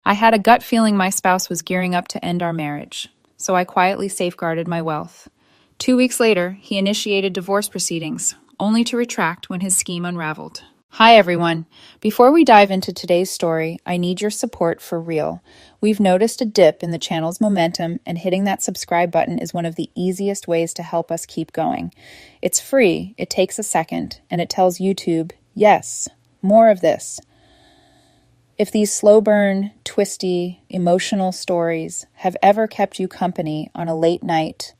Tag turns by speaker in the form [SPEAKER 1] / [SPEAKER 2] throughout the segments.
[SPEAKER 1] I had a gut feeling my spouse was gearing up to end our marriage, so I quietly safeguarded my wealth. 2 weeks later, he initiated divorce proceedings, only to retract when his scheme unraveled. Hi everyone. Before we dive into today's story, I need your support for real. We've noticed a dip in the channel's momentum, and hitting that subscribe button is one of the easiest ways to help us keep going. It's free, it takes a second, and it tells YouTube, yes, more of this. If these slow burn, twisty, emotional stories have ever kept you company on a late night,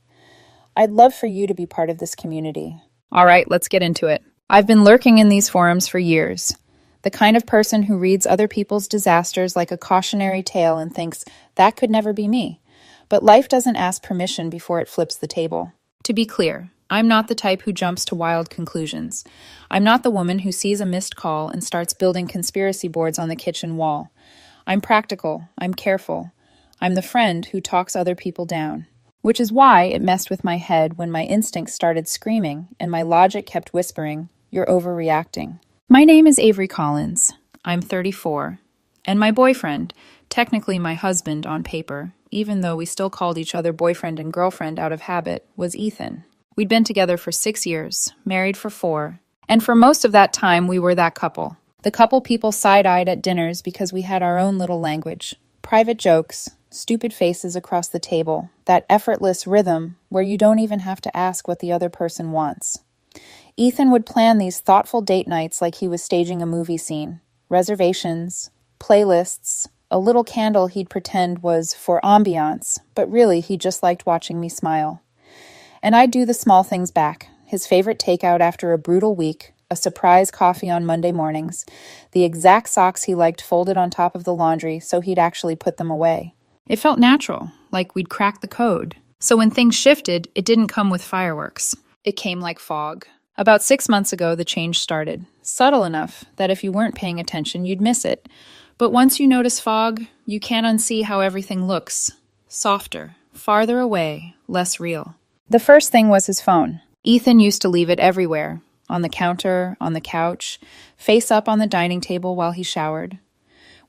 [SPEAKER 1] I'd love for you to be part of this community. All right, let's get into it. I've been lurking in these forums for years. The kind of person who reads other people's disasters like a cautionary tale and thinks, that could never be me. But life doesn't ask permission before it flips the table. To be clear, I'm not the type who jumps to wild conclusions. I'm not the woman who sees a missed call and starts building conspiracy boards on the kitchen wall. I'm practical. I'm careful. I'm the friend who talks other people down. Which is why it messed with my head when my instincts started screaming and my logic kept whispering, you're overreacting. My name is Avery Collins. I'm 34. And my boyfriend, technically my husband on paper, even though we still called each other boyfriend and girlfriend out of habit, was Ethan. We'd been together for 6 years, married for 4, and for most of that time we were that couple. The couple people side-eyed at dinners because we had our own little language. Private jokes, stupid faces across the table, that effortless rhythm where you don't even have to ask what the other person wants. Ethan would plan these thoughtful date nights like he was staging a movie scene. Reservations, playlists, a little candle he'd pretend was for ambiance, but really he just liked watching me smile. And I'd do the small things back. His favorite takeout after a brutal week, a surprise coffee on Monday mornings, the exact socks he liked folded on top of the laundry so he'd actually put them away. It felt natural, like we'd cracked the code. So when things shifted, it didn't come with fireworks. It came like fog. About 6 months ago, the change started. Subtle enough that if you weren't paying attention, you'd miss it. But once you notice fog, you can't unsee how everything looks. Softer, farther away, less real. The first thing was his phone. Ethan used to leave it everywhere. On the counter, on the couch, face up on the dining table while he showered.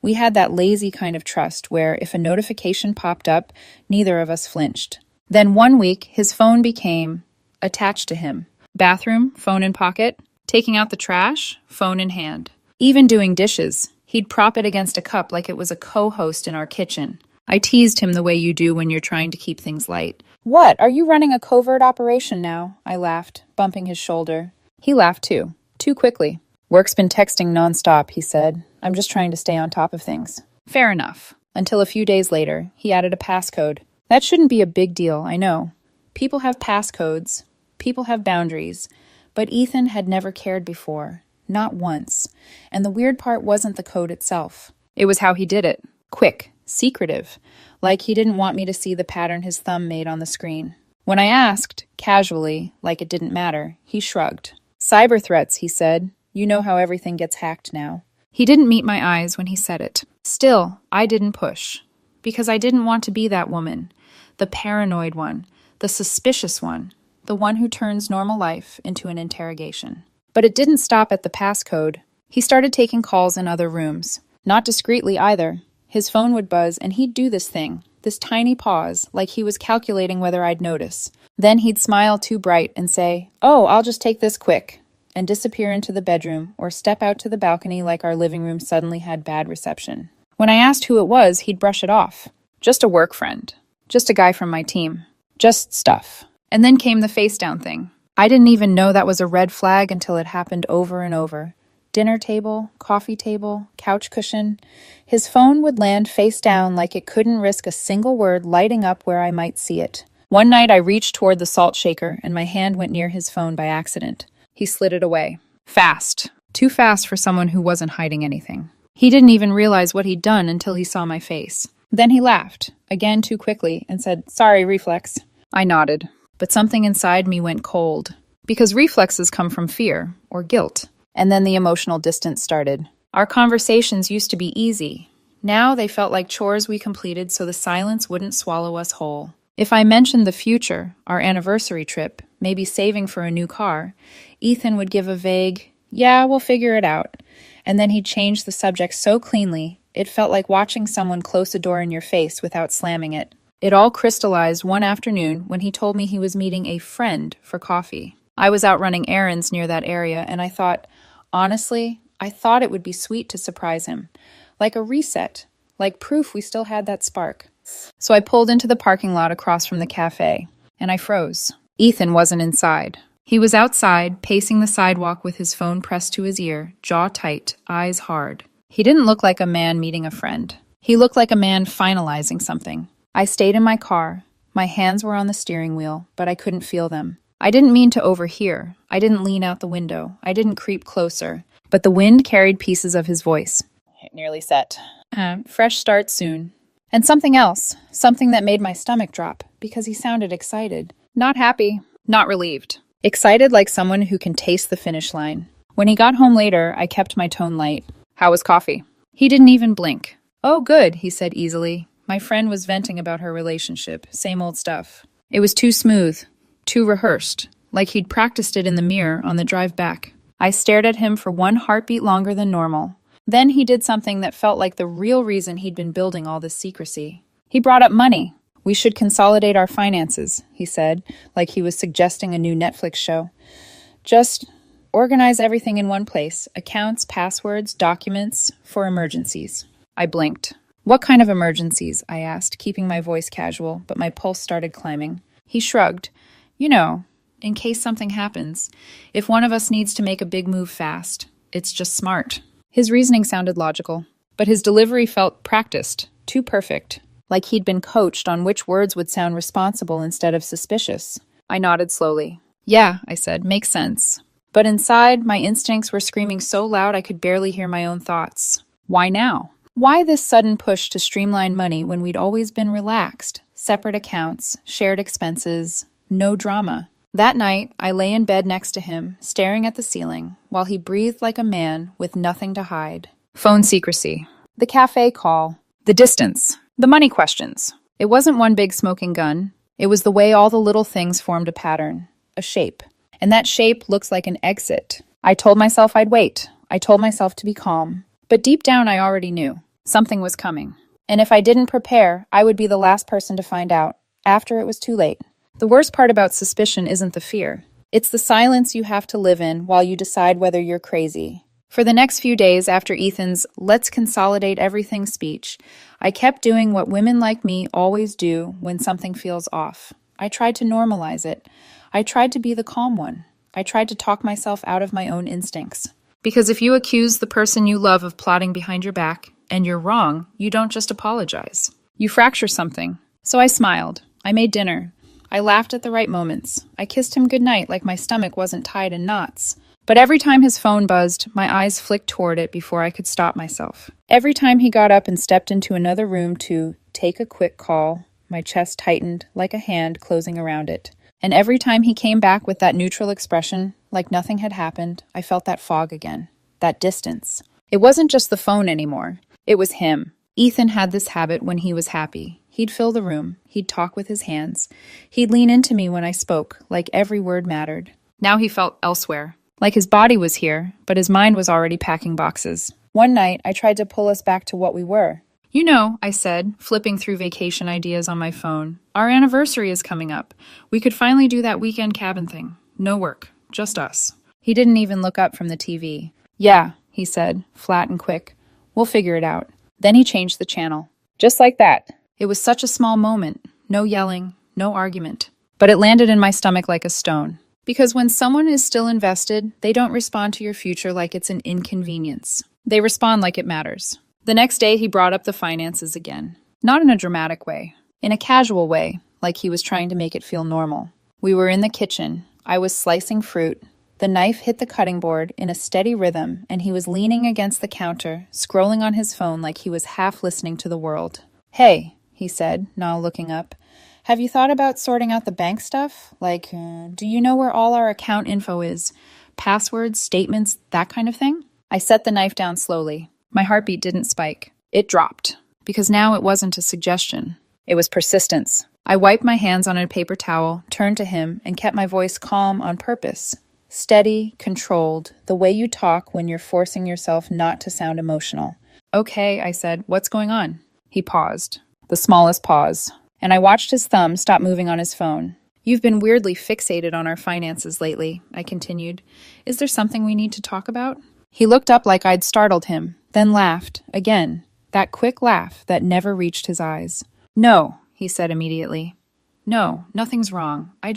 [SPEAKER 1] We had that lazy kind of trust where if a notification popped up, neither of us flinched. Then one week, his phone became attached to him. Bathroom, phone in pocket. Taking out the trash, phone in hand. Even doing dishes, he'd prop it against a cup like it was a co-host in our kitchen. I teased him the way you do when you're trying to keep things light. What, are you running a covert operation now? I laughed, bumping his shoulder. He laughed too quickly. Work's been texting nonstop, he said. I'm just trying to stay on top of things. Fair enough. Until a few days later, he added a passcode. That shouldn't be a big deal, I know. People have passcodes. People have boundaries. But Ethan had never cared before. Not once. And the weird part wasn't the code itself. It was how he did it. Quick. Secretive. Like he didn't want me to see the pattern his thumb made on the screen. When I asked, casually, like it didn't matter, he shrugged. Cyber threats, he said. You know how everything gets hacked now. He didn't meet my eyes when he said it. Still, I didn't push. Because I didn't want to be that woman. The paranoid one. The suspicious one. The one who turns normal life into an interrogation. But it didn't stop at the passcode. He started taking calls in other rooms. Not discreetly either. His phone would buzz and he'd do this thing, this tiny pause, like he was calculating whether I'd notice. Then he'd smile too bright and say, "Oh, I'll just take this quick," and disappear into the bedroom or step out to the balcony like our living room suddenly had bad reception. When I asked who it was, he'd brush it off. Just a work friend. Just a guy from my team. Just stuff. And then came the face down thing. I didn't even know that was a red flag until it happened over and over. Dinner table, coffee table, couch cushion. His phone would land face down like it couldn't risk a single word lighting up where I might see it. One night I reached toward the salt shaker and my hand went near his phone by accident. He slid it away. Fast. Too fast for someone who wasn't hiding anything. He didn't even realize what he'd done until he saw my face. Then he laughed, again too quickly, and said, "Sorry, reflex." I nodded, but something inside me went cold. Because reflexes come from fear or guilt. And then the emotional distance started. Our conversations used to be easy. Now they felt like chores we completed so the silence wouldn't swallow us whole. If I mentioned the future, our anniversary trip, maybe saving for a new car, Ethan would give a vague, "Yeah, we'll figure it out." And then he'd change the subject so cleanly, It felt like watching someone close a door in your face without slamming it. It all crystallized one afternoon when he told me he was meeting a friend for coffee. I was out running errands near that area, and honestly, I thought it would be sweet to surprise him. Like a reset, like proof we still had that spark. So I pulled into the parking lot across from the cafe, and I froze. Ethan wasn't inside. He was outside, pacing the sidewalk with his phone pressed to his ear, jaw tight, eyes hard. He didn't look like a man meeting a friend. He looked like a man finalizing something. I stayed in my car. My hands were on the steering wheel, but I couldn't feel them. I didn't mean to overhear. I didn't lean out the window. I didn't creep closer. But the wind carried pieces of his voice. Nearly set. Fresh start soon. And something else. Something that made my stomach drop, because he sounded excited. Not happy. Not relieved. Excited like someone who can taste the finish line. When he got home later, I kept my tone light. How was coffee? He didn't even blink. Oh, good, he said easily. My friend was venting about her relationship. Same old stuff. It was too smooth. Too rehearsed. Like he'd practiced it in the mirror on the drive back. I stared at him for one heartbeat longer than normal. Then he did something that felt like the real reason he'd been building all this secrecy. He brought up money. We should consolidate our finances, he said, like he was suggesting a new Netflix show. Just organize everything in one place. Accounts, passwords, documents, for emergencies. I blinked. What kind of emergencies? I asked, keeping my voice casual, but my pulse started climbing. He shrugged. You know, in case something happens. If one of us needs to make a big move fast. It's just smart. His reasoning sounded logical, but his delivery felt practiced, too perfect, like he'd been coached on which words would sound responsible instead of suspicious. I nodded slowly. Yeah, I said, makes sense. But inside, my instincts were screaming so loud I could barely hear my own thoughts. Why now? Why this sudden push to streamline money when we'd always been relaxed? Separate accounts, shared expenses, no drama. That night, I lay in bed next to him, staring at the ceiling, while he breathed like a man with nothing to hide. Phone secrecy. The cafe call. The distance. The money questions. It wasn't one big smoking gun. It was the way all the little things formed a pattern. A shape. And that shape looks like an exit. I told myself I'd wait. I told myself to be calm. But deep down, I already knew. Something was coming. And if I didn't prepare, I would be the last person to find out, after it was too late. The worst part about suspicion isn't the fear. It's the silence you have to live in while you decide whether you're crazy. For the next few days after Ethan's "let's consolidate everything" speech, I kept doing what women like me always do when something feels off. I tried to normalize it. I tried to be the calm one. I tried to talk myself out of my own instincts. Because if you accuse the person you love of plotting behind your back, and you're wrong, you don't just apologize. You fracture something. So I smiled. I made dinner. I laughed at the right moments. I kissed him goodnight like my stomach wasn't tied in knots. But every time his phone buzzed, my eyes flicked toward it before I could stop myself. Every time he got up and stepped into another room to take a quick call, my chest tightened like a hand closing around it. And every time he came back with that neutral expression, like nothing had happened, I felt that fog again. That distance. It wasn't just the phone anymore. It was him. Ethan had this habit when he was happy. He'd fill the room. He'd talk with his hands. He'd lean into me when I spoke, like every word mattered. Now he felt elsewhere. Like his body was here, but his mind was already packing boxes. One night, I tried to pull us back to what we were. You know, I said, flipping through vacation ideas on my phone. Our anniversary is coming up. We could finally do that weekend cabin thing. No work. Just us. He didn't even look up from the TV. Yeah, he said, flat and quick. We'll figure it out. Then he changed the channel. Just like that. It was such a small moment. No yelling, no argument. But it landed in my stomach like a stone. Because when someone is still invested, they don't respond to your future like it's an inconvenience. They respond like it matters. The next day, he brought up the finances again. Not in a dramatic way. In a casual way, like he was trying to make it feel normal. We were in the kitchen. I was slicing fruit. The knife hit the cutting board in a steady rhythm, and he was leaning against the counter, scrolling on his phone like he was half listening to the world. Hey, he said, now looking up. Have you thought about sorting out the bank stuff? Like, do you know where all our account info is? Passwords, statements, that kind of thing? I set the knife down slowly. My heartbeat didn't spike. It dropped. Because now it wasn't a suggestion. It was persistence. I wiped my hands on a paper towel, turned to him, and kept my voice calm on purpose. Steady, controlled, the way you talk when you're forcing yourself not to sound emotional. Okay, I said. What's going on? He paused. The smallest pause. And I watched his thumb stop moving on his phone. You've been weirdly fixated on our finances lately, I continued. Is there something we need to talk about? He looked up like I'd startled him, then laughed, again, that quick laugh that never reached his eyes. No, he said immediately. No, nothing's wrong. I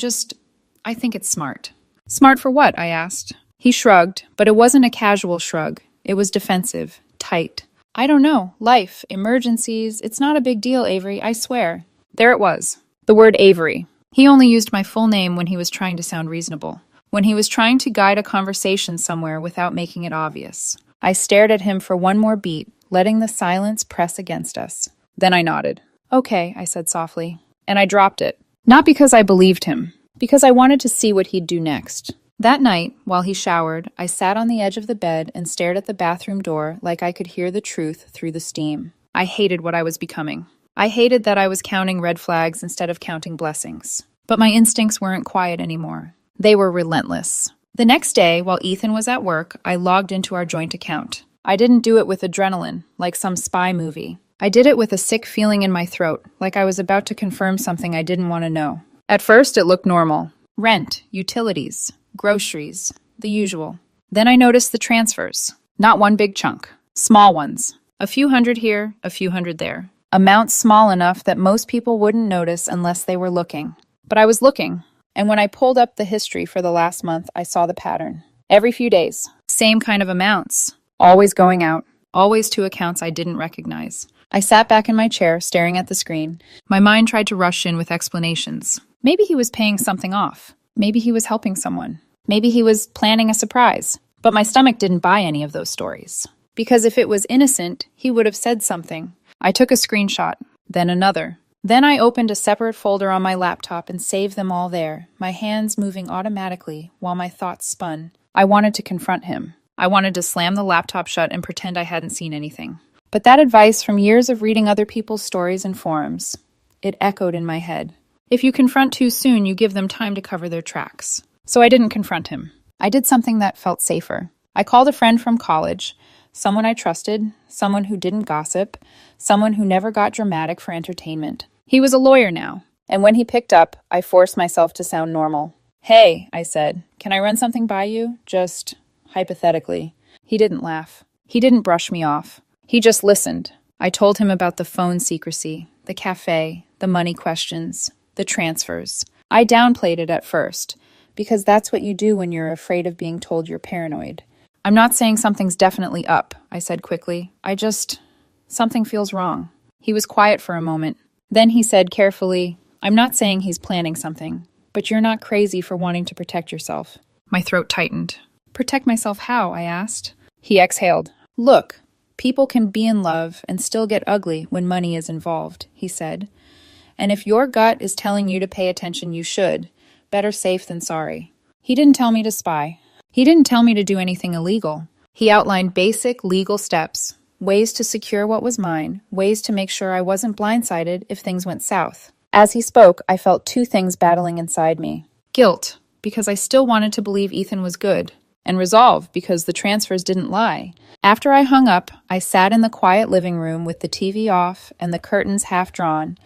[SPEAKER 1] think it's smart. Smart for what? I asked. He shrugged, but it wasn't a casual shrug. It was defensive, tight. I don't know. Life, emergencies, it's not a big deal, Avery, I swear. There it was. The word Avery. He only used my full name when he was trying to sound reasonable, when he was trying to guide a conversation somewhere without making it obvious. I stared at him for one more beat, letting the silence press against us. Then I nodded. Okay, I said softly. And I dropped it. Not because I believed him, because I wanted to see what he'd do next. That night, while he showered, I sat on the edge of the bed and stared at the bathroom door like I could hear the truth through the steam. I hated what I was becoming. I hated that I was counting red flags instead of counting blessings. But my instincts weren't quiet anymore. They were relentless. The next day, while Ethan was at work, I logged into our joint account. I didn't do it with adrenaline, like some spy movie. I did it with a sick feeling in my throat, like I was about to confirm something I didn't want to know. At first, it looked normal. Rent, utilities, groceries, the usual. Then I noticed the transfers. Not one big chunk. Small ones. A few hundred here, a few hundred there. Amounts small enough that most people wouldn't notice unless they were looking. But I was looking, and when I pulled up the history for the last month, I saw the pattern. Every few days, same kind of amounts. Always going out, always to accounts I didn't recognize. I sat back in my chair, staring at the screen. My mind tried to rush in with explanations. Maybe he was paying something off. Maybe he was helping someone. Maybe he was planning a surprise. But my stomach didn't buy any of those stories. Because if it was innocent, he would have said something. I took a screenshot, then another. Then I opened a separate folder on my laptop and saved them all there, my hands moving automatically while my thoughts spun. I wanted to confront him. I wanted to slam the laptop shut and pretend I hadn't seen anything. But that advice from years of reading other people's stories and forums, it echoed in my head. If you confront too soon, you give them time to cover their tracks. So I didn't confront him. I did something that felt safer. I called a friend from college, someone I trusted, someone who didn't gossip, someone who never got dramatic for entertainment. He was a lawyer now, and when he picked up, I forced myself to sound normal. Hey, I said, can I run something by you? Just hypothetically. He didn't laugh. He didn't brush me off. He just listened. I told him about the phone secrecy, the cafe, the money questions, the transfers. I downplayed it at first, because that's what you do when you're afraid of being told you're paranoid. I'm not saying something's definitely up, I said quickly. Something feels wrong. He was quiet for a moment. Then he said carefully, I'm not saying he's planning something, but you're not crazy for wanting to protect yourself. My throat tightened. Protect myself how? I asked. He exhaled. Look, people can be in love and still get ugly when money is involved, he said. And if your gut is telling you to pay attention, you should. Better safe than sorry. He didn't tell me to spy. He didn't tell me to do anything illegal. He outlined basic legal steps, ways to secure what was mine, ways to make sure I wasn't blindsided if things went south. As he spoke, I felt two things battling inside me. Guilt, because I still wanted to believe Ethan was good, and resolve, because the transfers didn't lie. After I hung up, I sat in the quiet living room with the TV off and the curtains half drawn,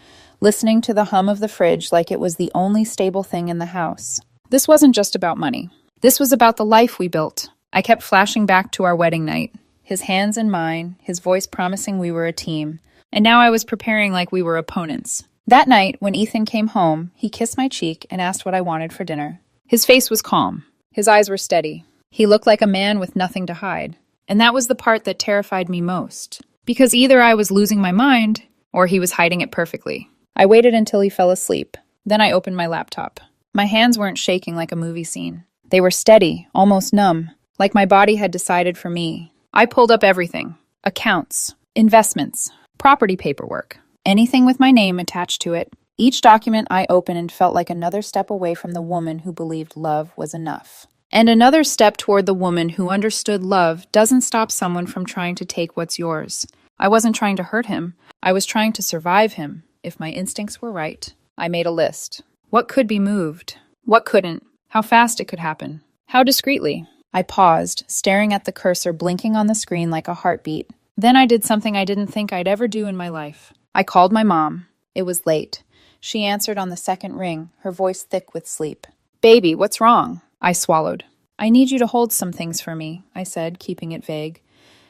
[SPEAKER 1] listening to the hum of the fridge like it was the only stable thing in the house. This wasn't just about money. This was about the life we built. I kept flashing back to our wedding night, his hands in mine, his voice promising we were a team. And now I was preparing like we were opponents. That night, when Ethan came home, he kissed my cheek and asked what I wanted for dinner. His face was calm. His eyes were steady. He looked like a man with nothing to hide. And that was the part that terrified me most. Because either I was losing my mind, or he was hiding it perfectly. I waited until he fell asleep. Then I opened my laptop. My hands weren't shaking like a movie scene. They were steady, almost numb, like my body had decided for me. I pulled up everything. Accounts, investments, property paperwork, anything with my name attached to it. Each document I opened felt like another step away from the woman who believed love was enough. And another step toward the woman who understood love doesn't stop someone from trying to take what's yours. I wasn't trying to hurt him. I was trying to survive him. If my instincts were right, I made a list. What could be moved? What couldn't? How fast it could happen? How discreetly? I paused, staring at the cursor blinking on the screen like a heartbeat. Then I did something I didn't think I'd ever do in my life. I called my mom. It was late. She answered on the second ring, her voice thick with sleep. "Baby, what's wrong?" I swallowed. "I need you to hold some things for me," I said, keeping it vague.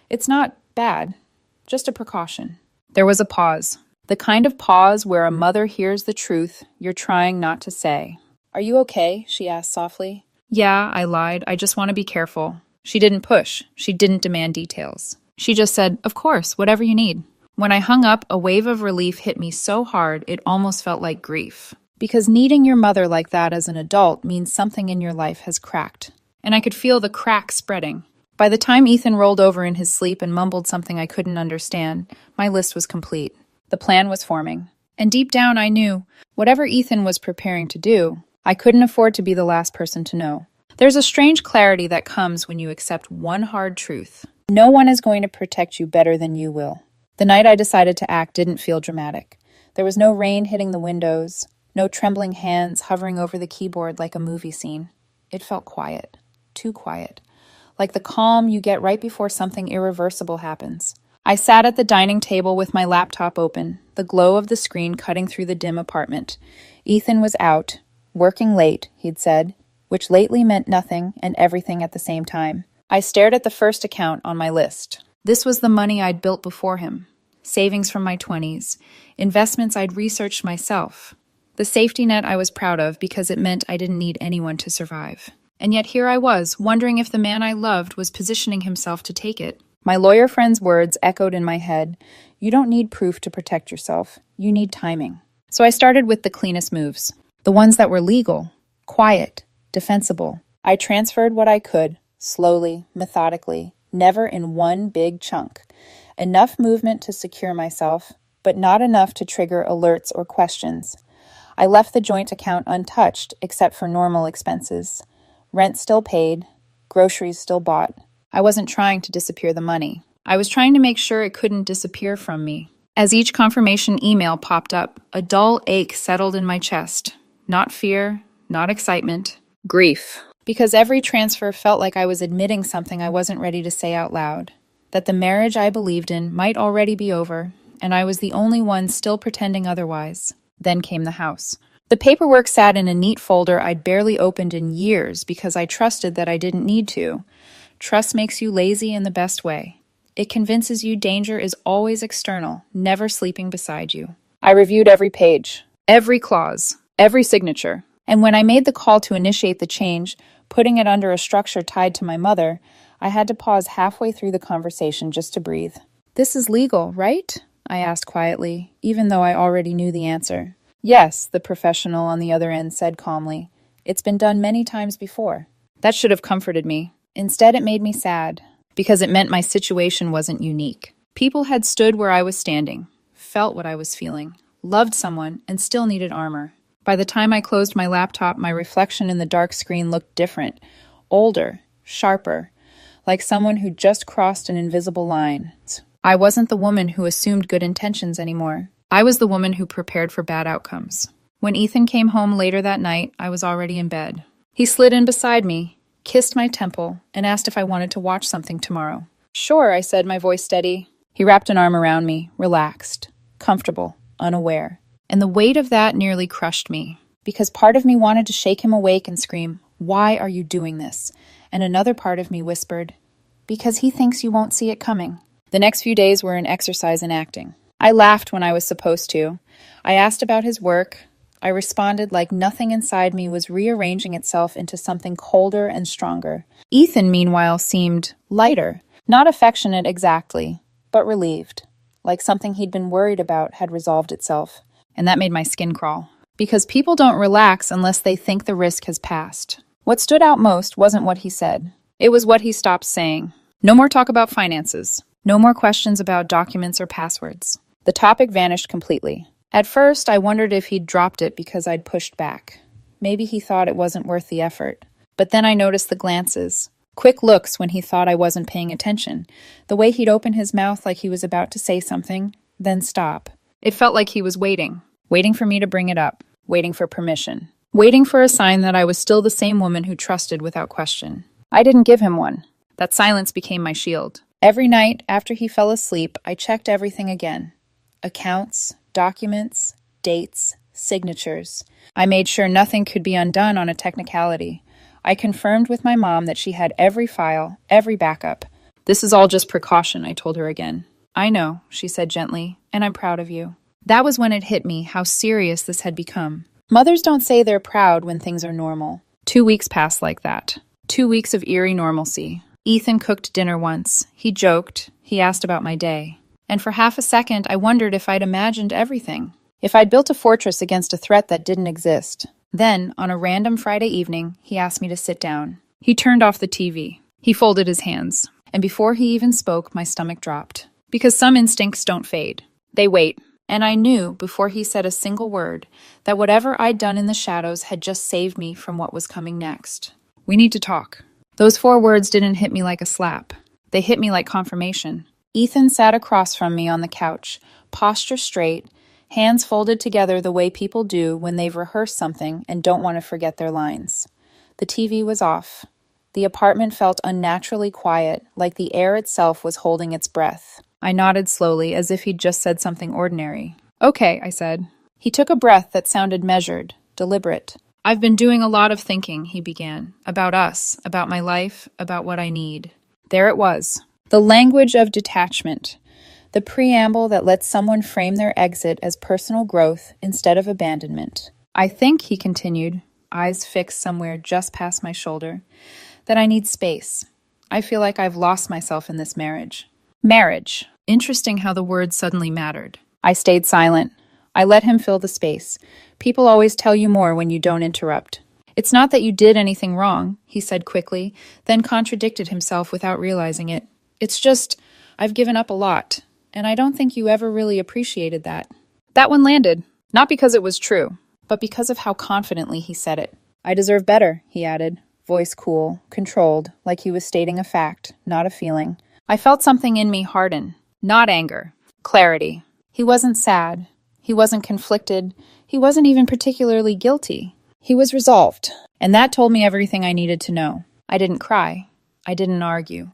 [SPEAKER 1] "It's not bad, just a precaution." There was a pause. The kind of pause where a mother hears the truth you're trying not to say. "Are you okay?" she asked softly. "Yeah," I lied. "I just want to be careful." She didn't push. She didn't demand details. She just said, "Of course, whatever you need." When I hung up, a wave of relief hit me so hard it almost felt like grief. Because needing your mother like that as an adult means something in your life has cracked. And I could feel the crack spreading. By the time Ethan rolled over in his sleep and mumbled something I couldn't understand, my list was complete. The plan was forming. And deep down I knew, whatever Ethan was preparing to do, I couldn't afford to be the last person to know. There's a strange clarity that comes when you accept one hard truth. No one is going to protect you better than you will. The night I decided to act didn't feel dramatic. There was no rain hitting the windows, no trembling hands hovering over the keyboard like a movie scene. It felt quiet. Too quiet. Like the calm you get right before something irreversible happens. I sat at the dining table with my laptop open, the glow of the screen cutting through the dim apartment. Ethan was out, working late, he'd said, which lately meant nothing and everything at the same time. I stared at the first account on my list. This was the money I'd built before him. Savings from my 20s. Investments I'd researched myself. The safety net I was proud of because it meant I didn't need anyone to survive. And yet here I was, wondering if the man I loved was positioning himself to take it. My lawyer friend's words echoed in my head. You don't need proof to protect yourself. You need timing. So I started with the cleanest moves. The ones that were legal, quiet, defensible. I transferred what I could, slowly, methodically, never in one big chunk. Enough movement to secure myself, but not enough to trigger alerts or questions. I left the joint account untouched, except for normal expenses. Rent still paid, groceries still bought. I wasn't trying to disappear the money. I was trying to make sure it couldn't disappear from me. As each confirmation email popped up, a dull ache settled in my chest. Not fear, not excitement, grief. Because every transfer felt like I was admitting something I wasn't ready to say out loud. That the marriage I believed in might already be over, and I was the only one still pretending otherwise. Then came the house. The paperwork sat in a neat folder I'd barely opened in years because I trusted that I didn't need to. Trust makes you lazy in the best way. It convinces you danger is always external, never sleeping beside you. I reviewed every page, every clause, every signature. And when I made the call to initiate the change, putting it under a structure tied to my mother, I had to pause halfway through the conversation just to breathe. "This is legal, right?" I asked quietly, even though I already knew the answer. "Yes," the professional on the other end said calmly. "It's been done many times before." That should have comforted me. Instead, it made me sad, because it meant my situation wasn't unique. People had stood where I was standing, felt what I was feeling, loved someone, and still needed armor. By the time I closed my laptop, my reflection in the dark screen looked different, older, sharper, like someone who just crossed an invisible line. I wasn't the woman who assumed good intentions anymore. I was the woman who prepared for bad outcomes. When Ethan came home later that night, I was already in bed. He slid in beside me, kissed my temple, and asked if I wanted to watch something tomorrow. "Sure," I said, my voice steady. He wrapped an arm around me, relaxed, comfortable, unaware. And the weight of that nearly crushed me, because part of me wanted to shake him awake and scream, "Why are you doing this?" And another part of me whispered, "Because he thinks you won't see it coming." The next few days were an exercise in acting. I laughed when I was supposed to. I asked about his work. I responded like nothing inside me was rearranging itself into something colder and stronger. Ethan, meanwhile, seemed lighter. Not affectionate exactly, but relieved. Like something he'd been worried about had resolved itself. And that made my skin crawl. Because people don't relax unless they think the risk has passed. What stood out most wasn't what he said. It was what he stopped saying. No more talk about finances. No more questions about documents or passwords. The topic vanished completely. At first, I wondered if he'd dropped it because I'd pushed back. Maybe he thought it wasn't worth the effort. But then I noticed the glances. Quick looks when he thought I wasn't paying attention. The way he'd open his mouth like he was about to say something, then stop. It felt like he was waiting. Waiting for me to bring it up. Waiting for permission. Waiting for a sign that I was still the same woman who trusted without question. I didn't give him one. That silence became my shield. Every night after he fell asleep, I checked everything again. Accounts, documents, dates, signatures. I made sure nothing could be undone on a technicality. I confirmed with my mom that she had every file, every backup. This is all just precaution, I told her again. I know, she said gently, and I'm proud of you. That was when it hit me how serious this had become. Mothers don't say they're proud when things are normal. 2 weeks passed like that. 2 weeks of eerie normalcy. Ethan cooked dinner once. He joked. He asked about my day. And for half a second, I wondered if I'd imagined everything. If I'd built a fortress against a threat that didn't exist. Then, on a random Friday evening, he asked me to sit down. He turned off the TV. He folded his hands. And before he even spoke, my stomach dropped. Because some instincts don't fade. They wait. And I knew, before he said a single word, that whatever I'd done in the shadows had just saved me from what was coming next. We need to talk. Those 4 words didn't hit me like a slap. They hit me like confirmation. Ethan sat across from me on the couch, posture straight, hands folded together the way people do when they've rehearsed something and don't want to forget their lines. The TV was off. The apartment felt unnaturally quiet, like the air itself was holding its breath. I nodded slowly, as if he'd just said something ordinary. Okay, I said. He took a breath that sounded measured, deliberate. I've been doing a lot of thinking, he began. About us, about my life, about what I need. There it was. The language of detachment. The preamble that lets someone frame their exit as personal growth instead of abandonment. I think, he continued, eyes fixed somewhere just past my shoulder, that I need space. I feel like I've lost myself in this marriage. Marriage. Interesting how the word suddenly mattered. I stayed silent. I let him fill the space. People always tell you more when you don't interrupt. It's not that you did anything wrong, he said quickly, then contradicted himself without realizing it. It's just, I've given up a lot, and I don't think you ever really appreciated that. That one landed, not because it was true, but because of how confidently he said it. I deserve better, he added, voice cool, controlled, like he was stating a fact, not a feeling. I felt something in me harden, not anger, clarity. He wasn't sad. He wasn't conflicted. He wasn't even particularly guilty. He was resolved, and that told me everything I needed to know. I didn't cry. I didn't argue.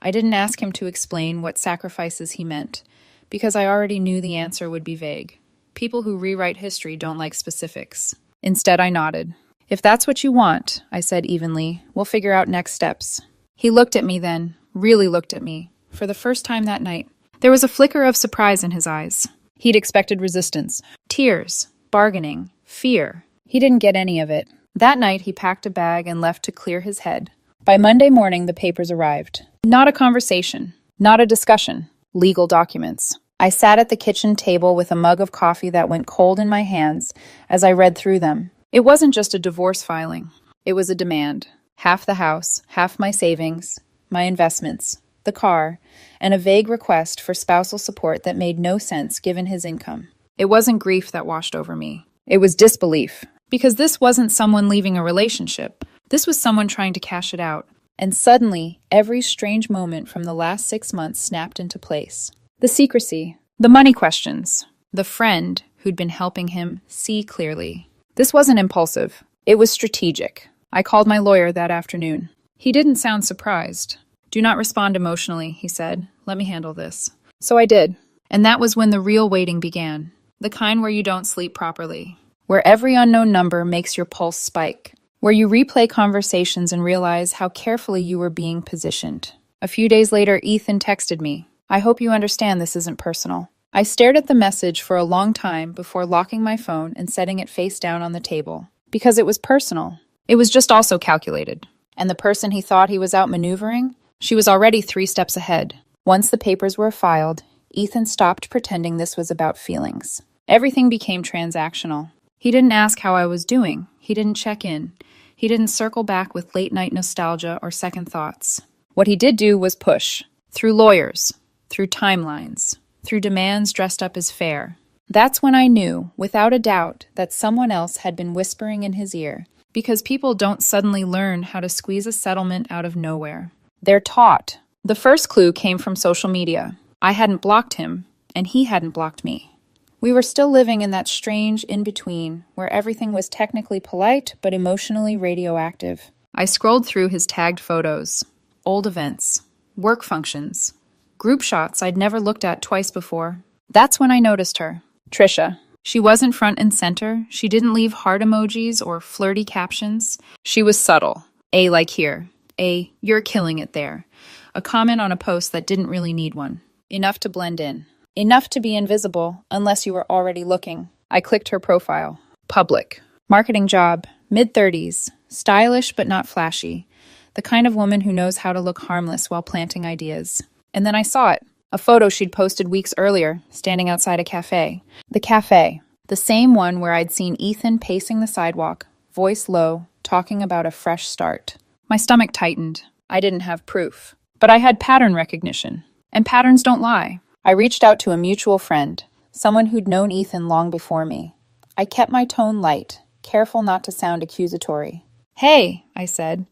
[SPEAKER 1] I didn't ask him to explain what sacrifices he meant, because I already knew the answer would be vague. People who rewrite history don't like specifics. Instead, I nodded. If that's what you want, I said evenly, we'll figure out next steps. He looked at me then, really looked at me, for the first time that night. There was a flicker of surprise in his eyes. He'd expected resistance, tears, bargaining, fear. He didn't get any of it. That night, he packed a bag and left to clear his head. By Monday morning, the papers arrived. Not a conversation, not a discussion, legal documents. I sat at the kitchen table with a mug of coffee that went cold in my hands as I read through them. It wasn't just a divorce filing. It was a demand. Half the house, half my savings, my investments, the car, and a vague request for spousal support that made no sense given his income. It wasn't grief that washed over me. It was disbelief. Because this wasn't someone leaving a relationship. This was someone trying to cash it out. And suddenly, every strange moment from the last 6 months snapped into place. The secrecy, the money questions, the friend who'd been helping him see clearly. This wasn't impulsive. It was strategic. I called my lawyer that afternoon. He didn't sound surprised. Do not respond emotionally, he said. Let me handle this. So I did. And that was when the real waiting began. The kind where you don't sleep properly. Where every unknown number makes your pulse spike. Where you replay conversations and realize how carefully you were being positioned. A few days later, Ethan texted me. I hope you understand this isn't personal. I stared at the message for a long time before locking my phone and setting it face down on the table. Because it was personal. It was just also calculated. And the person he thought he was out maneuvering? She was already 3 steps ahead. Once the papers were filed, Ethan stopped pretending this was about feelings. Everything became transactional. He didn't ask how I was doing. He didn't check in. He didn't circle back with late-night nostalgia or second thoughts. What he did do was push. Through lawyers. Through timelines. Through demands dressed up as fair. That's when I knew, without a doubt, that someone else had been whispering in his ear. Because people don't suddenly learn how to squeeze a settlement out of nowhere. They're taught. The first clue came from social media. I hadn't blocked him, and he hadn't blocked me. We were still living in that strange in-between, where everything was technically polite but emotionally radioactive. I scrolled through his tagged photos, old events, work functions, Group shots I'd never looked at twice before. That's when I noticed her. Trisha. She wasn't front and center. She didn't leave heart emojis or flirty captions. She was subtle. A like here. A, you're killing it there. A comment on a post that didn't really need one. Enough to blend in. Enough to be invisible, unless you were already looking. I clicked her profile. Public. Marketing job. Mid-30s. Stylish but not flashy. The kind of woman who knows how to look harmless while planting ideas. And then I saw it. A photo she'd posted weeks earlier, standing outside a cafe. The cafe. The same one where I'd seen Ethan pacing the sidewalk, voice low, talking about a fresh start. My stomach tightened. I didn't have proof. But I had pattern recognition. And patterns don't lie. I reached out to a mutual friend, someone who'd known Ethan long before me. I kept my tone light, careful not to sound accusatory. Hey, I said.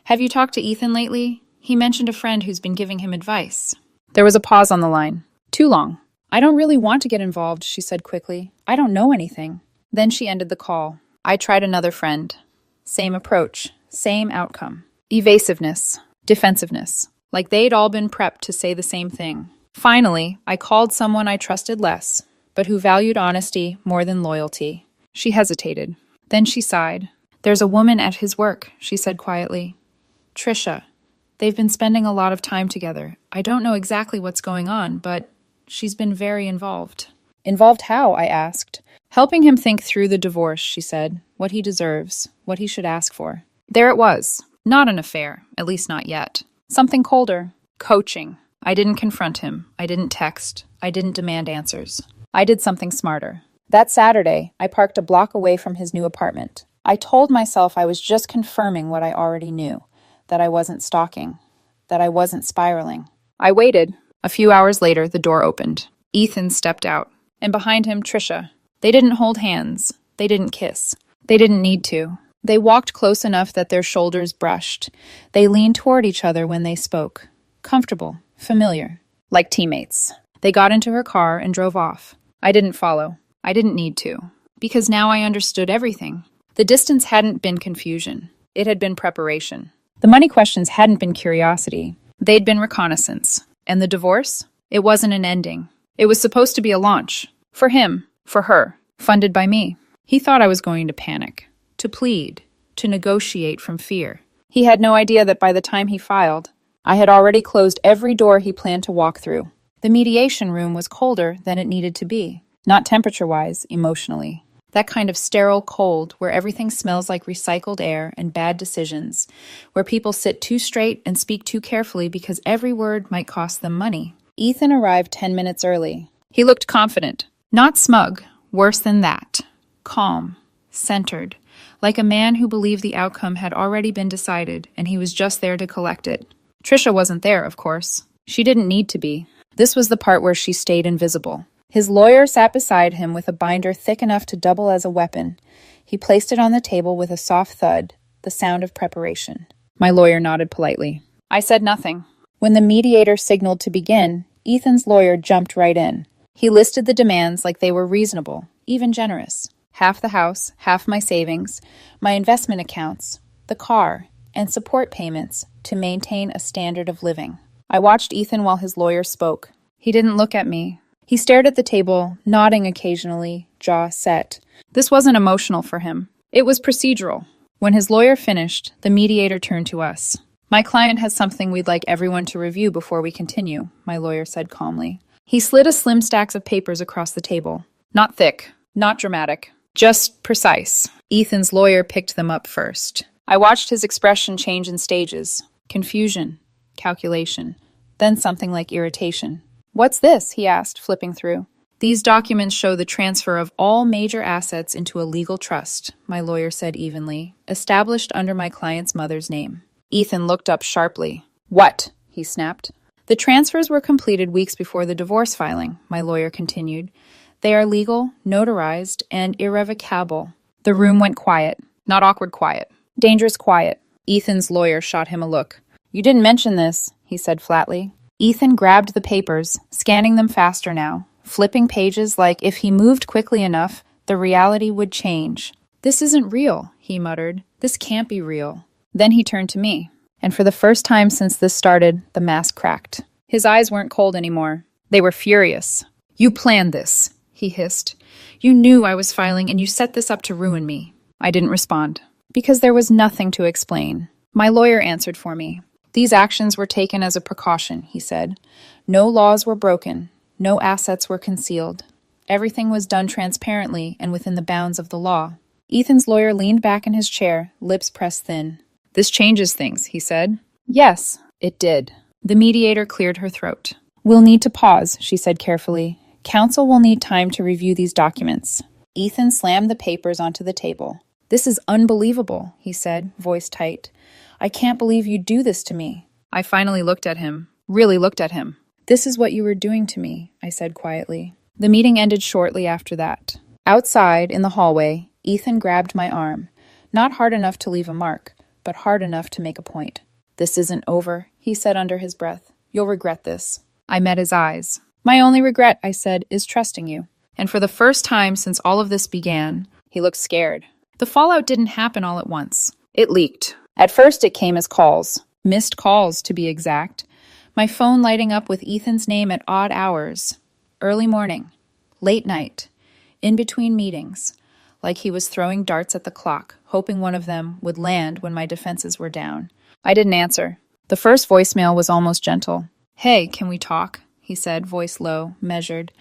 [SPEAKER 1] Have you talked to Ethan lately? He mentioned a friend who's been giving him advice. There was a pause on the line. Too long. I don't really want to get involved, she said quickly. I don't know anything. Then she ended the call. I tried another friend. Same approach. Same outcome. Evasiveness. Defensiveness. Like they'd all been prepped to say the same thing. Finally, I called someone I trusted less, but who valued honesty more than loyalty. She hesitated. Then she sighed. There's a woman at his work, she said quietly. Trisha. They've been spending a lot of time together. I don't know exactly what's going on, but she's been very involved. Involved how? I asked. Helping him think through the divorce, she said. What he deserves. What he should ask for. There it was. Not an affair, at least not yet. Something colder. Coaching. I didn't confront him. I didn't text. I didn't demand answers. I did something smarter. That Saturday, I parked a block away from his new apartment. I told myself I was just confirming what I already knew. That I wasn't stalking. That I wasn't spiraling. I waited. A few hours later, the door opened. Ethan stepped out. And behind him, Trisha. They didn't hold hands. They didn't kiss. They didn't need to. They walked close enough that their shoulders brushed. They leaned toward each other when they spoke. Comfortable. Familiar. Like teammates. They got into her car and drove off. I didn't follow. I didn't need to. Because now I understood everything. The distance hadn't been confusion. It had been preparation. The money questions hadn't been curiosity. They'd been reconnaissance. And the divorce? It wasn't an ending. It was supposed to be a launch. For him. For her. Funded by me. He thought I was going to panic. To plead. To negotiate from fear. He had no idea that by the time he filed, I had already closed every door he planned to walk through. The mediation room was colder than it needed to be. Not temperature-wise, emotionally. That kind of sterile cold where everything smells like recycled air and bad decisions, where people sit too straight and speak too carefully because every word might cost them money. Ethan arrived 10 minutes early. He looked confident. Not smug. Worse than that. Calm. Centered. Like a man who believed the outcome had already been decided and he was just there to collect it. Trisha wasn't there, of course. She didn't need to be. This was the part where she stayed invisible. His lawyer sat beside him with a binder thick enough to double as a weapon. He placed it on the table with a soft thud, the sound of preparation. My lawyer nodded politely. I said nothing. When the mediator signaled to begin, Ethan's lawyer jumped right in. He listed the demands like they were reasonable, even generous. Half the house, half my savings, my investment accounts, the car, and support payments to maintain a standard of living. I watched Ethan while his lawyer spoke. He didn't look at me. He stared at the table, nodding occasionally, jaw set. This wasn't emotional for him. It was procedural. When his lawyer finished, the mediator turned to us. My client has something we'd like everyone to review before we continue, my lawyer said calmly. He slid a slim stack of papers across the table. Not thick, not dramatic, just precise. Ethan's lawyer picked them up first. I watched his expression change in stages. Confusion, calculation, then something like irritation. What's this? He asked, flipping through. These documents show the transfer of all major assets into a legal trust, my lawyer said evenly, established under my client's mother's name. Ethan looked up sharply. What? He snapped. The transfers were completed weeks before the divorce filing, my lawyer continued. They are legal, notarized, and irrevocable. The room went quiet. Not awkward quiet. Dangerous quiet. Ethan's lawyer shot him a look. You didn't mention this, he said flatly. Ethan grabbed the papers, scanning them faster now, flipping pages like if he moved quickly enough, the reality would change. This isn't real, he muttered. This can't be real. Then he turned to me, and for the first time since this started, the mask cracked. His eyes weren't cold anymore. They were furious. "You planned this," he hissed. "You knew I was filing and you set this up to ruin me." I didn't respond, because there was nothing to explain. My lawyer answered for me. "These actions were taken as a precaution," he said. "No laws were broken. No assets were concealed. Everything was done transparently and within the bounds of the law." Ethan's lawyer leaned back in his chair, lips pressed thin. "This changes things," he said. "Yes, it did." The mediator cleared her throat. "We'll need to pause," she said carefully. "Counsel will need time to review these documents." Ethan slammed the papers onto the table. "This is unbelievable," he said, voice tight. "I can't believe you'd do this to me." I finally looked at him, really looked at him. "This is what you were doing to me," I said quietly. The meeting ended shortly after that. Outside, in the hallway, Ethan grabbed my arm. Not hard enough to leave a mark, but hard enough to make a point. "This isn't over," he said under his breath. "You'll regret this." I met his eyes. "My only regret," I said, "is trusting you." And for the first time since all of this began, he looked scared. The fallout didn't happen all at once. It leaked. At first it came as calls. Missed calls, to be exact. My phone lighting up with Ethan's name at odd hours. Early morning. Late night. In between meetings. Like he was throwing darts at the clock, hoping one of them would land when my defenses were down. I didn't answer. The first voicemail was almost gentle. "Hey, can we talk?" he said, voice low, measured.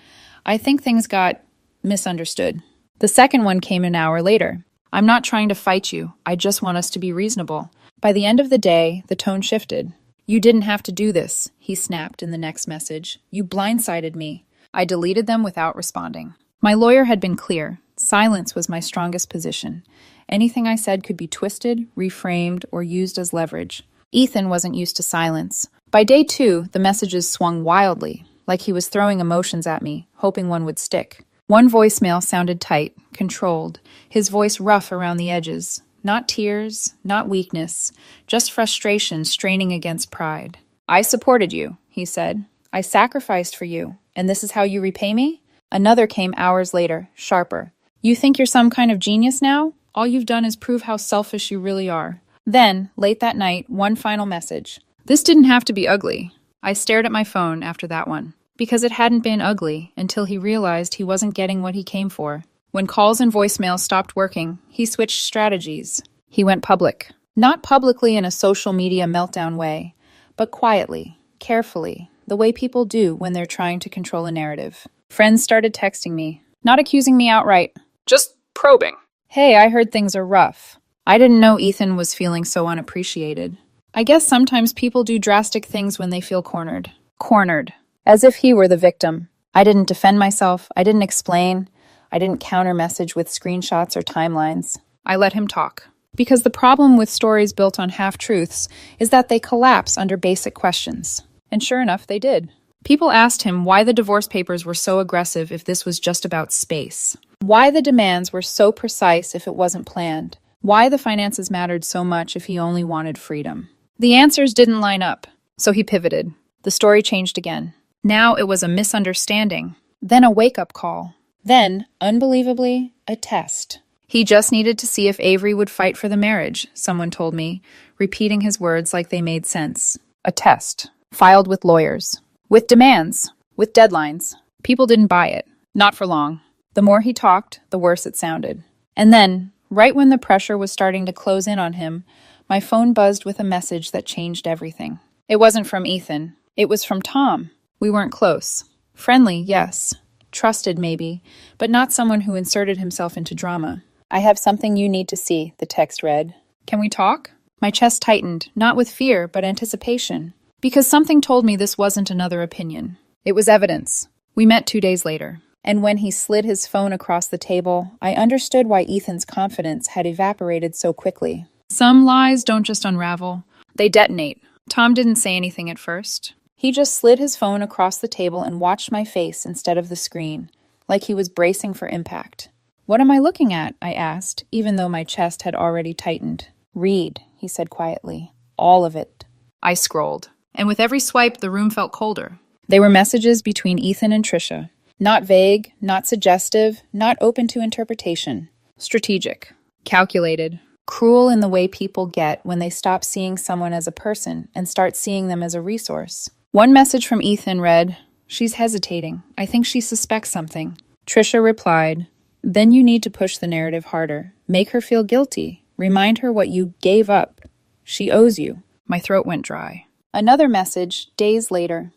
[SPEAKER 1] "I think things got misunderstood." The second one came an hour later. "I'm not trying to fight you. I just want us to be reasonable." By the end of the day, the tone shifted. "You didn't have to do this," he snapped in the next message. "You blindsided me." I deleted them without responding. My lawyer had been clear. Silence was my strongest position. Anything I said could be twisted, reframed, or used as leverage. Ethan wasn't used to silence. By day 2, the messages swung wildly, like he was throwing emotions at me, hoping one would stick. One voicemail sounded tight, controlled, his voice rough around the edges. Not tears, not weakness, just frustration straining against pride. "I supported you," he said. "I sacrificed for you, and this is how you repay me?" Another came hours later, sharper. "You think you're some kind of genius now? All you've done is prove how selfish you really are." Then, late that night, one final message. This didn't have to be ugly. I stared at my phone after that one, because it hadn't been ugly until he realized he wasn't getting what he came for. When calls and voicemails stopped working, he switched strategies. He went public. Not publicly in a social media meltdown way, but quietly, carefully, the way people do when they're trying to control a narrative. Friends started texting me, not accusing me outright, just probing. "Hey, I heard things are rough." I didn't know Ethan was feeling so unappreciated. I guess sometimes people do drastic things when they feel cornered. Cornered. As if he were the victim. I didn't defend myself. I didn't explain. I didn't counter-message with screenshots or timelines. I let him talk. Because the problem with stories built on half-truths is that they collapse under basic questions. And sure enough, they did. People asked him why the divorce papers were so aggressive if this was just about space. Why the demands were so precise if it wasn't planned. Why the finances mattered so much if he only wanted freedom. The answers didn't line up, so he pivoted. The story changed again. Now it was a misunderstanding, then a wake-up call, then, unbelievably, a test. He just needed to see if Avery would fight for the marriage, someone told me, repeating his words like they made sense. A test, filed with lawyers, with demands, with deadlines. People didn't buy it, not for long. The more he talked, the worse it sounded. And then, right when the pressure was starting to close in on him, my phone buzzed with a message that changed everything. It wasn't from Ethan. It was from Tom. We weren't close. Friendly, yes. Trusted, maybe, but not someone who inserted himself into drama. "I have something you need to see," the text read. "Can we talk?" My chest tightened, not with fear, but anticipation. Because something told me this wasn't another opinion. It was evidence. We met 2 days later. And when he slid his phone across the table, I understood why Ethan's confidence had evaporated so quickly. Some lies don't just unravel. They detonate. Tom didn't say anything at first. He just slid his phone across the table and watched my face instead of the screen, like he was bracing for impact. "What am I looking at?" I asked, even though my chest had already tightened. "Read," he said quietly. "All of it." I scrolled, and with every swipe, the room felt colder. They were messages between Ethan and Trisha. Not vague, not suggestive, not open to interpretation. Strategic. Calculated. Cruel in the way people get when they stop seeing someone as a person and start seeing them as a resource. One message from Ethan read, "She's hesitating. I think she suspects something." Trisha replied, "Then you need to push the narrative harder. Make her feel guilty. Remind her what you gave up. She owes you." My throat went dry. Another message, days later.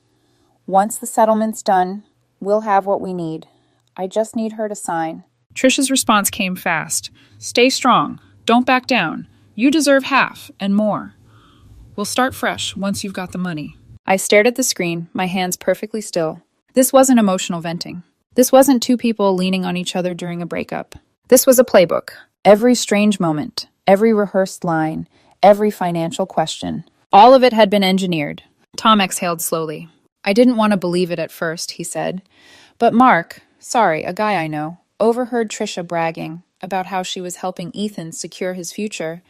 [SPEAKER 1] "Once the settlement's done, we'll have what we need. I just need her to sign." Trisha's response came fast. "Stay strong. Don't back down. You deserve half and more. We'll start fresh once you've got the money." I stared at the screen, my hands perfectly still. This wasn't emotional venting. This wasn't two people leaning on each other during a breakup. This was a playbook. Every strange moment, every rehearsed line, every financial question. All of it had been engineered. Tom exhaled slowly. "I didn't want to believe it at first," he said. "But Mark, sorry, a guy I know, overheard Trisha bragging about how she was helping Ethan secure his future.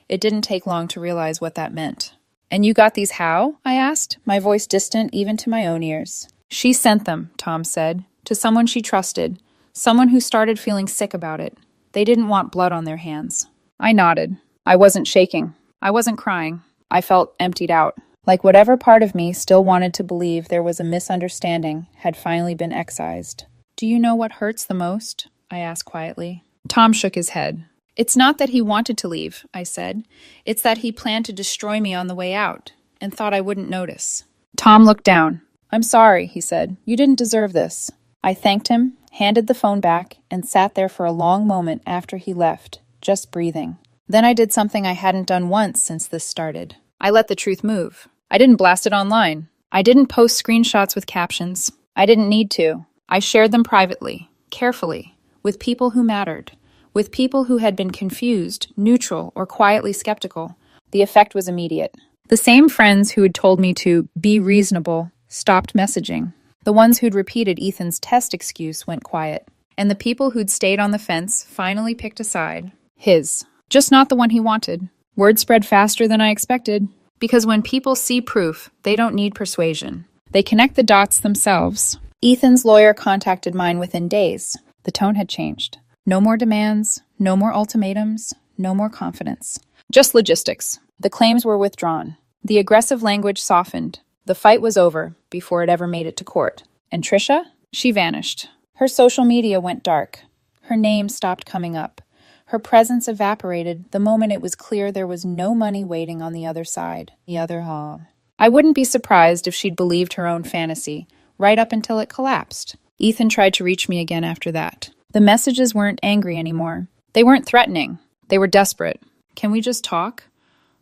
[SPEAKER 1] It didn't take long to realize what that meant." "And you got these how?" I asked, my voice distant even to my own ears. "She sent them," Tom said, "to someone she trusted, someone who started feeling sick about it. They didn't want blood on their hands." I nodded. I wasn't shaking. I wasn't crying. I felt emptied out, like whatever part of me still wanted to believe there was a misunderstanding had finally been excised. "Do you know what hurts the most?" I asked quietly. Tom shook his head. "It's not that he wanted to leave," I said. "It's that he planned to destroy me on the way out and thought I wouldn't notice." Tom looked down. "I'm sorry," he said. "You didn't deserve this." I thanked him, handed the phone back, and sat there for a long moment after he left, just breathing. Then I did something I hadn't done once since this started. I let the truth move. I didn't blast it online. I didn't post screenshots with captions. I didn't need to. I shared them privately, carefully, with people who mattered, with people who had been confused, neutral, or quietly skeptical. The effect was immediate. The same friends who had told me to be reasonable stopped messaging. The ones who'd repeated Ethan's test excuse went quiet. And the people who'd stayed on the fence finally picked a side. His. Just not the one he wanted. Word spread faster than I expected. Because when people see proof, they don't need persuasion. They connect the dots themselves. Ethan's lawyer contacted mine within days. The tone had changed. No more demands, no more ultimatums, no more confidence. Just logistics. The claims were withdrawn. The aggressive language softened. The fight was over before it ever made it to court. And Trisha? She vanished. Her social media went dark. Her name stopped coming up. Her presence evaporated the moment it was clear there was no money waiting on the other side. The other hall. I wouldn't be surprised if she'd believed her own fantasy, right up until it collapsed. Ethan tried to reach me again after that. The messages weren't angry anymore. They weren't threatening. They were desperate. "Can we just talk?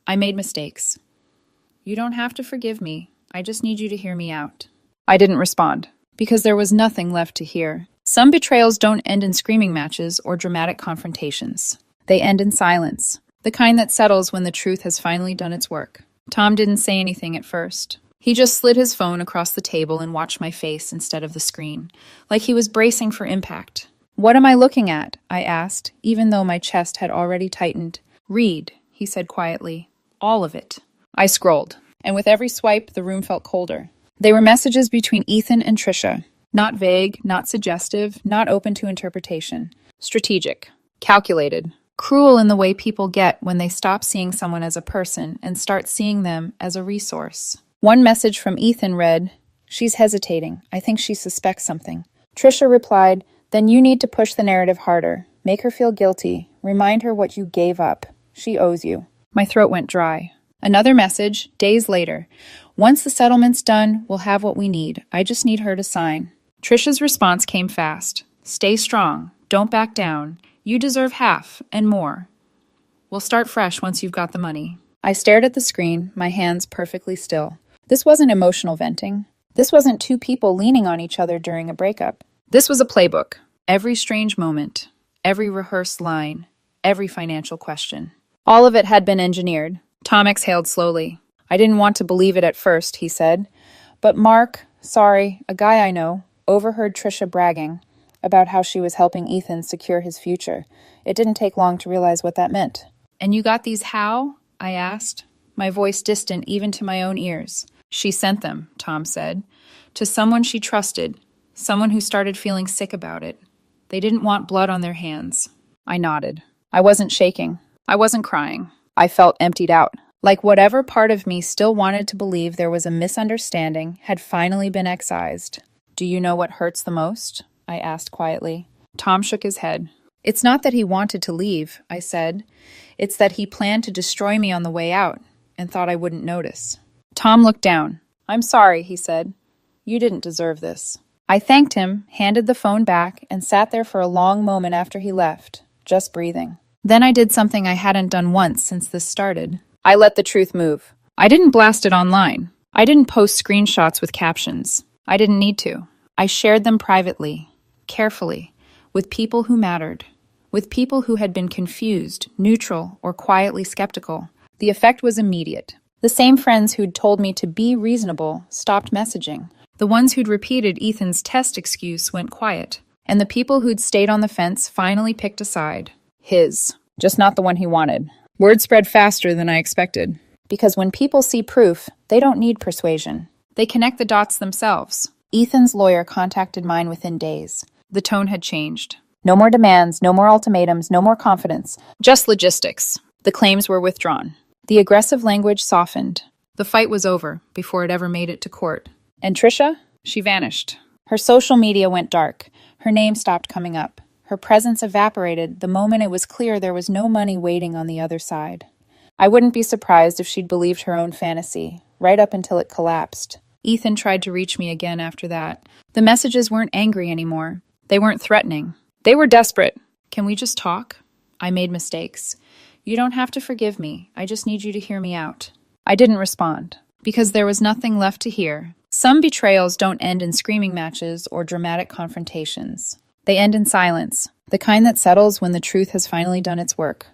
[SPEAKER 1] I made mistakes. You don't have to forgive me. I just need you to hear me out." I didn't respond, because there was nothing left to hear. Some betrayals don't end in screaming matches or dramatic confrontations. They end in silence, the kind that settles when the truth has finally done its work. Tom didn't say anything at first. He just slid his phone across the table and watched my face instead of the screen, like he was bracing for impact. "What am I looking at?" I asked, even though my chest had already tightened. "Read," he said quietly. "All of it." I scrolled, and with every swipe, the room felt colder. They were messages between Ethan and Trisha. Not vague, not suggestive, not open to interpretation. Strategic. Calculated. Cruel in the way people get when they stop seeing someone as a person and start seeing them as a resource. One message from Ethan read, "She's hesitating. I think she suspects something." Trisha replied, "Then you need to push the narrative harder. Make her feel guilty. Remind her what you gave up. She owes you." My throat went dry. Another message, days later. "Once the settlement's done, we'll have what we need. I just need her to sign." Trisha's response came fast. "Stay strong. Don't back down. You deserve half and more. We'll start fresh once you've got the money." I stared at the screen, my hands perfectly still. This wasn't emotional venting. This wasn't two people leaning on each other during a breakup. This was a playbook. Every strange moment, every rehearsed line, every financial question. All of it had been engineered. Tom exhaled slowly. "I didn't want to believe it at first," he said. "But Mark, sorry, a guy I know, overheard Trisha bragging about how she was helping Ethan secure his future. It didn't take long to realize what that meant." "And you got these how?" I asked, my voice distant even to my own ears. "She sent them," Tom said, "to someone she trusted, someone who started feeling sick about it. They didn't want blood on their hands." I nodded. I wasn't shaking. I wasn't crying. I felt emptied out, Like whatever part of me still wanted to believe there was a misunderstanding had finally been excised. "Do you know what hurts the most?" I asked quietly. Tom shook his head. "It's not that he wanted to leave," I said. "It's that he planned to destroy me on the way out and thought I wouldn't notice." Tom looked down. "I'm sorry," he said. "You didn't deserve this." I thanked him, handed the phone back, and sat there for a long moment after he left, just breathing. Then I did something I hadn't done once since this started. I let the truth move. I didn't blast it online. I didn't post screenshots with captions. I didn't need to. I shared them privately, carefully, with people who mattered, with people who had been confused, neutral, or quietly skeptical. The effect was immediate. The same friends who'd told me to be reasonable stopped messaging. The ones who'd repeated Ethan's test excuse went quiet, and the people who'd stayed on the fence finally picked a side. His. Just not the one he wanted. Word spread faster than I expected. Because when people see proof, they don't need persuasion. They connect the dots themselves. Ethan's lawyer contacted mine within days. The tone had changed. No more demands, no more ultimatums, no more confidence. Just logistics. The claims were withdrawn. The aggressive language softened. The fight was over before it ever made it to court. And Trisha? She vanished. Her social media went dark. Her name stopped coming up. Her presence evaporated the moment it was clear there was no money waiting on the other side. I wouldn't be surprised if she'd believed her own fantasy, right up until it collapsed. Ethan tried to reach me again after that. The messages weren't angry anymore. They weren't threatening. They were desperate. "Can we just talk? I made mistakes. You don't have to forgive me. I just need you to hear me out." I didn't respond, because there was nothing left to hear. Some betrayals don't end in screaming matches or dramatic confrontations. They end in silence, the kind that settles when the truth has finally done its work.